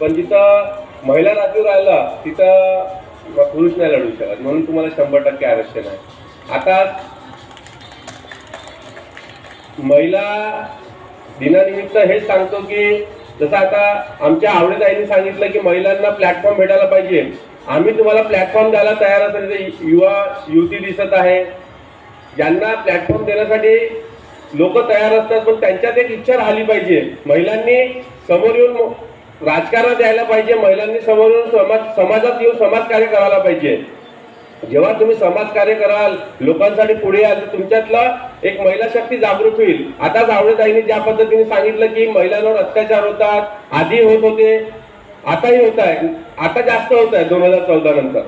पण जिथं महिला राखीव राहिला तिथं पुरुष नाही लढू शकत, म्हणून तुम्हाला 100% आरक्षण आहे. आता महिला दिनानिमित्त हेच सांगतो की जसं आता आमच्या आवडेताईंनी सांगितलं की महिलांना प्लॅटफॉर्म भेटायला पाहिजे. आम्ही तुम्हाला प्लॅटफॉर्म द्यायला तयार असेल. युवा युवती दिसत आहे ज्यांना प्लॅटफॉर्म देण्यासाठी लोक तयार असतात, पण त्यांच्यात एक इच्छा राहिली पाहिजे. महिलांनी समोर येऊन राजकारण द्यायला पाहिजे. महिलांनी समोर येऊन समाजात येऊन समाजकार्य करायला पाहिजे. जेव्हा तुम्ही समाजकार्य कराल, लोकांसाठी पुढे याल, तर तुमच्यातला एक महिला शक्ती जागृत होईल. आताच आवडेताईंनी ज्या पद्धतीने सांगितलं की महिलांवर अत्याचार होतात, आधी होत होते, आताही होत आहे, आता जास्त होत आहे 2014 नंतर.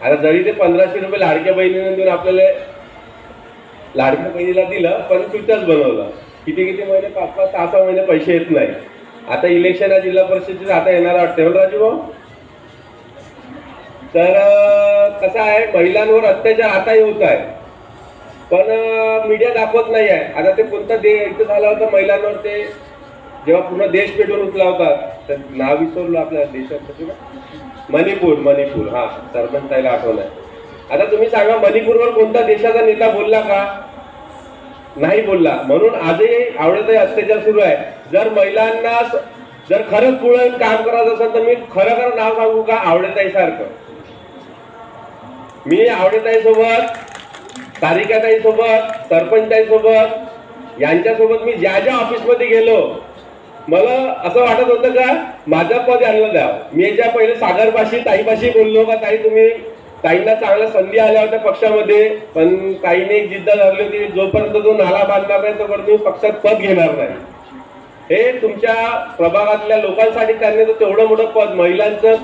आता जरी ते 1500 रुपये लाडक्या बहिणीने देऊन आपल्याला लाडक्या बहिणीला दिलं, पण फ्युचर्स बनवलं. किती महिने 5-5, 6-6 महिने पैसे येत नाही. आता इलेक्शन आहे जिल्हा परिषदेचे, आता येणार वाटते हो राजू भाऊ. तर कसं आहे, महिलांवर अत्याचार आताही होत आहे, पण मीडिया दाखवत नाही आहे. आता ते कोणता इथं झाला होता महिलांवर, ते जेव्हा पूर्ण देश पेटवून उठला होता, तर नाव विसरलो आपल्या देशात, मणिपूर. हा, सरपंच ताईला आठवण आहे. आता तुम्ही सांगा, मणिपूरवर कोणता देशाचा नेता बोलला का? नाही बोलला. म्हणून आजही आवडेताई अत्याचार सुरू आहे. जर महिलांना जर खरंच पुढे काम करायचं असेल तर मी खरं नाव सांगू का? आवडेताई सारखं. मी आवडेताई सोबत, तारिकाताई सोबत, सरपंचाई सोबत, यांच्यासोबत मी ज्या ऑफिसमध्ये गेलो, मला असं वाटत होतं का माझं पद आणलं द्यावं. मी याच्या पहिले सागरपाशी ताईपाशी बोललो का ताई तुम्ही, ताईंना चांगल्या संधी आल्या होत्या पक्षामध्ये, पण ताईने एक जिद्द धरली होती, जोपर्यंत तो नाला बांधणार नाही तोपर्यंत मी पक्षात पद घेणार नाही. हे तुमच्या प्रभागातल्या लोकांसाठी त्यांनी तर तेवढं मोठं पद, महिलांचं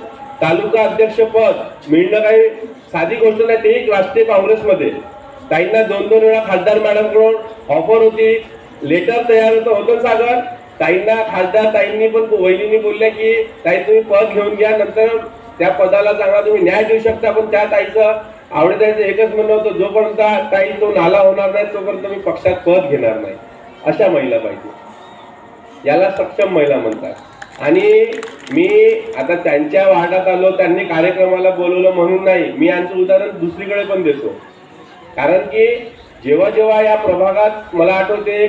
तालुका अध्यक्ष पद मिळणं काही साधी गोष्ट नाही, तेही राष्ट्रीय काँग्रेसमध्ये. ताईंना 2-2 वेळा खासदार मॅडमकडून ऑफर होती, लेटर तयार होतं सागर. ताईंना खासदार ताईंनी पण वहिनींनी बोलल्या की ताई तुम्ही पद घेऊन घ्या, नंतर त्या पदाला चांगला तुम्ही न्याय देऊ शकता. पण त्या ताईचं आवडेताईचं एकच म्हणणं होतं, जोपर्यंत ताई तो नाला होणार नाही तोपर्यंत मी पक्षात पद घेणार नाही. अशा महिला पाहिजे, याला सक्षम महिला म्हणतात. आणि मी आता त्यांच्या वार्डात आलो, त्यांनी कार्यक्रमाला बोलवलं म्हणून नाही, मी यांचं उदाहरण दुसरीकडे पण देतो. कारण की जेव्हा जेव्हा या प्रभागात मला आठवते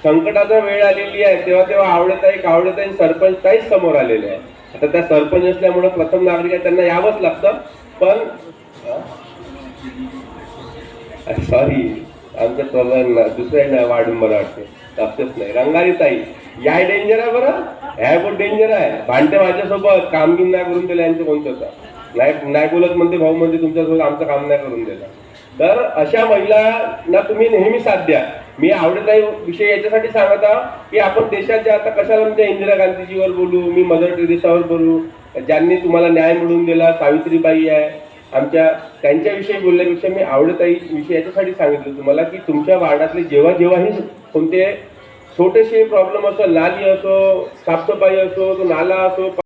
संकटाचा वेळ आलेली आहे, तेव्हा आवडेताई सरपंच ताईच समोर आलेले आहे. आता त्या सरपंच असल्यामुळे प्रथम नागरिक आहे, त्यांना यावंच लागतं. पण सॉरी, आमच्या प्रधान दुसऱ्या वाढून मला वाटते लक्षच नाही. रंगारी ताई या डेंजर आहे बरं, ह्या खूप डेंजर आहे. भांडते माझ्यासोबत, कामगिरी नाही करून दिलं यांचं कोणतं नाही बोलत म्हणते, भाऊ म्हणते तुमच्यासोबत आमचं काम नाही करून दिलं. तर अशा महिलांना तुम्ही नेहमी साथ द्या. मी आवडेताई विषय याच्यासाठी सांगत आहोत की आपण देशाच्या, आता कशाला म्हणजे इंदिरा गांधीजीवर बोलू, मी मदर टेरेसावर बोलू, ज्यांनी तुम्हाला न्याय मिळवून दिला, सावित्रीबाई आहे आमच्या, त्यांच्याविषयी बोलण्यापेक्षा मी आवडेताई विषय याच्यासाठी सांगितलं तुम्हाला की तुमच्या वार्डातले जेव्हाही कोणते छोटेसे प्रॉब्लेम असो, नाली असो, साफसफाई असो, तो नाला असो,